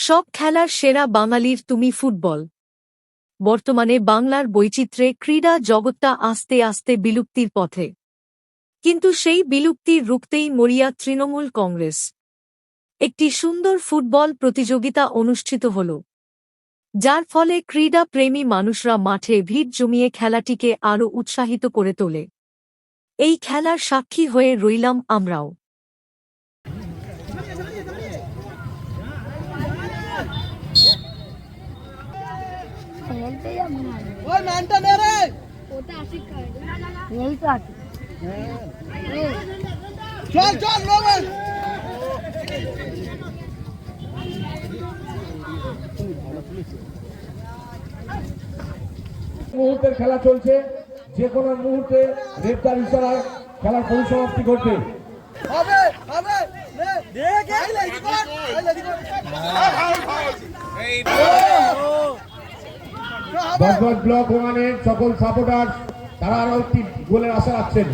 সব খেলার সেরা বাঙালির তুমি ফুটবল। বর্তমানে বাংলার বৈচিত্র্যে ক্রীড়া জগৎটা আস্তে আস্তে বিলুপ্তির পথে, কিন্তু সেই বিলুপ্তির রুখতেই মরিয়া তৃণমূল কংগ্রেস। একটি সুন্দর ফুটবল প্রতিযোগিতা অনুষ্ঠিত হল, যার ফলে ক্রীড়া প্রেমী মানুষরা মাঠে ভিড় জমিয়ে খেলাটিকে আরও উৎসাহিত করে তোলে। এই খেলার সাক্ষী হয়ে রইলাম আমরাও। মুহূর্তের খেলা চলছে, যে কোনো মুহূর্তে রেফার ইশারায় খেলার পরিসমাপ্তি ঘটবে। বজবজ ব্লক 1 এর সকল সাপোর্টার তারা আরো একটি গোলের আশা রাখছেন।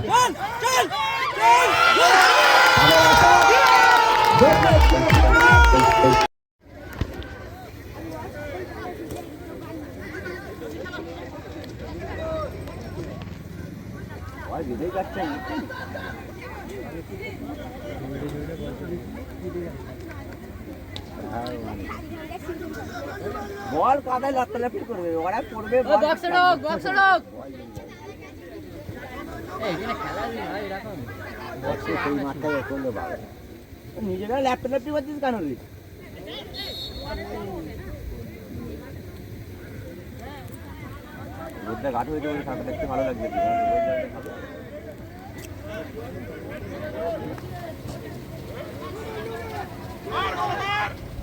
বল কাদায় লাফালাফি করবে, ওরা করবে নিজেরা লাফালাফি করছিস কেন? রোদটা ঘাট হয়ে যাবে, সাঁতার দেখতে ভালো লাগবে।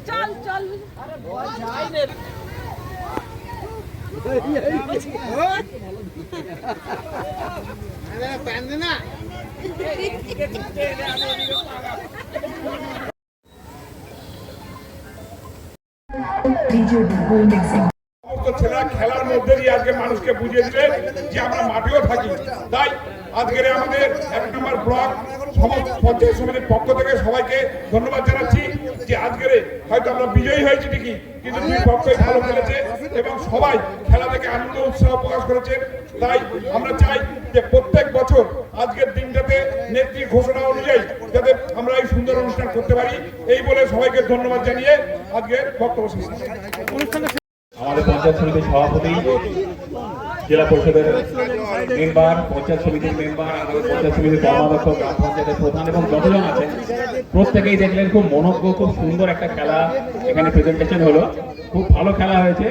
চল চল ছেলেরা খেলার মধ্যে দিয়ে আজকে মানুষকে বুঝিয়ে দিলেন যে আমরা মাঠেও থাকি। তাই আজকের আমাদের 1 নম্বর ব্লক সমস্ত পঞ্চায়েত সমিতির পক্ষ থেকে সবাইকে ধন্যবাদ জানাচ্ছি যে আজকের হয়তো আমরা বিজয়ী হয়েছি ঠিকই, কিন্তু দুই পক্ষই ভালো খেলেছে এবং সবাই খেলা থেকে আনন্দ উৎসাহ প্রকাশ করেছে। তাই আমরা চাই যে প্রত্যেক বছর আজকের দিনটাতে নেত্রীর ঘোষণা অনুযায়ী যাতে আমরা এই সুন্দর অনুষ্ঠান করতে পারি, এই বলে সবাইকে ধন্যবাদ জানিয়ে আজকের বক্তব্য শেষ। আমাদের পঞ্চায়েত সমিতির সভাপতি, জেলা পরিষদের মেম্বার, পঞ্চায়েত সমিতির মেম্বার, আমাদের পঞ্চায়েত সমিতির কর্মাধ্যক্ষ, গ্রাম পঞ্চায়েতের প্রধান এবং যতজন আছেন প্রত্যেকেই দেখলেন খুব মনোজ্ঞ, খুব সুন্দর একটা খেলা এখানে প্রেজেন্টেশন হলো। খুব ভালো খেলা হয়েছে,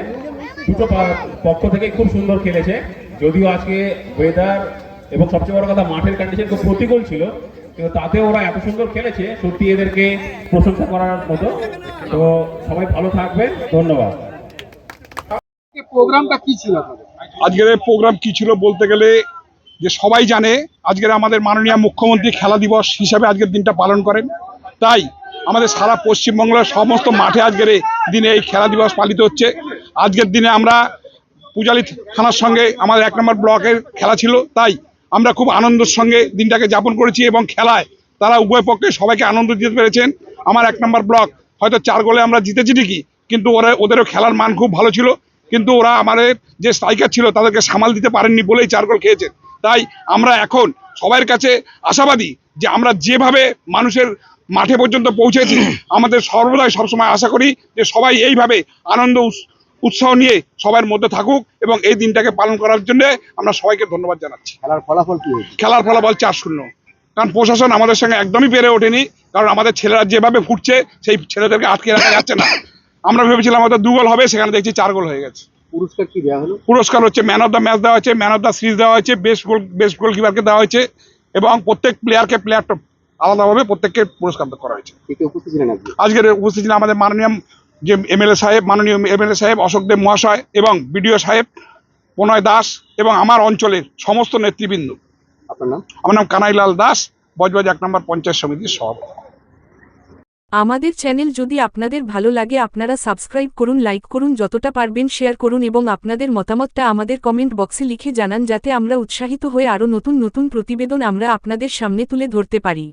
দুটো পক্ষ থেকেই খুব সুন্দর খেলেছে। যদিও আজকে ওয়েদার এবং সবচেয়ে বড় কথা মাঠের কন্ডিশন খুব প্রতিকূল ছিল, কিন্তু তাতে ওরা এত সুন্দর খেলেছে, সত্যি এদেরকে প্রশংসা করার মতো। তো সবাই ভালো থাকবেন, ধন্যবাদ। প্রোগ্রামটা কি ছিল? আজকের প্রোগ্রাম কি ছিল বলতে গেলে যে সবাই জানে আজকের আমাদের মাননীয় মুখ্যমন্ত্রী খেলা দিবস হিসাবে আজকের দিনটা পালন করেন। তাই আমাদের সারা পশ্চিমবঙ্গের সমস্ত মাঠে আজকের দিনে এই খেলা দিবস পালিত হচ্ছে। আজকের দিনে আমরা পূজালি থানার সঙ্গে আমাদের 1 নম্বর ব্লকের খেলা ছিল, তাই আমরা খুব আনন্দের সঙ্গে দিনটাকে যাপন করেছি এবং খেলায় তারা উভয় পক্ষে সবাইকে আনন্দ দিতে পেরেছেন। আমার 1 নম্বর ব্লক হয়তো 4 গোলে আমরা জিতেছি ঠিকই, কিন্তু ওদেরও খেলার মান খুব ভালো ছিল, কিন্তু ওরা আমাদের যে স্ট্রাইকার ছিল তাদেরকে সামাল দিতে পারেননি বলেই 4 গোল খেয়েছেন। তাই আমরা এখন সবার কাছে আশাবাদী যে আমরা যেভাবে মানুষের মাঠে পর্যন্ত পৌঁছেছি, আমাদের সর্বদাই সবসময় আশা করি যে সবাই এইভাবে আনন্দ উৎসাহ নিয়ে সবার মধ্যে থাকুক এবং এই দিনটাকে পালন করার জন্য আমরা সবাইকে ধন্যবাদ জানাচ্ছি। খেলার ফলাফল কি হয়েছে? খেলার ফলাফল 4-0। কারণ প্রশাসন আমাদের সঙ্গে একদমই পেরে ওঠেনি, কারণ আমাদের ছেলেরা যেভাবে ফুটছে সেই ছেলেদেরকে আটকে রাখা যাচ্ছে না। আমরা ভেবেছিলাম হয়তো 2 গোল হবে, সেখানে দেখছি 4 গোল হয়ে গেছে। পুরস্কার কি দেওয়া হলো? পুরস্কার হচ্ছে ম্যান অফ দ্য ম্যাচ দেওয়া হয়েছে, ম্যান অফ দ্য সিরিজ দেওয়া হয়েছে, বেস্ট গোলকিপারকে দেওয়া হয়েছে এবং প্রত্যেক প্লেয়ারকে আলাদাভাবে প্রত্যেককে পুরস্কার করা হয়েছে। উপস্থিত ছিলেন আজকের উপস্থিত ছিলেন আমাদের মাননীয় যে মাননীয় এমএলএ সাহেব অশোকদেব মহাশয় এবং বিডিও সাহেব প্রণয় দাস এবং আমার অঞ্চলের সমস্ত নেতৃবৃন্দ। আপনার নাম? আমার নাম কানাইলাল দাস, বজবজ 1 নম্বর পঞ্চায়েত সমিতির সভাপতি। আমাদের চ্যানেল যদি আপনাদের ভালো লাগে আপনারা সাবস্ক্রাইব করুন, লাইক করুন, যতটা পারবেন শেয়ার করুন এবং আপনাদের মতামতটা আমাদের কমেন্ট বক্সে লিখে জানান, যাতে আমরা উৎসাহিত হয়ে আরও নতুন নতুন প্রতিবেদন আমরা আপনাদের সামনে তুলে ধরতে পারি।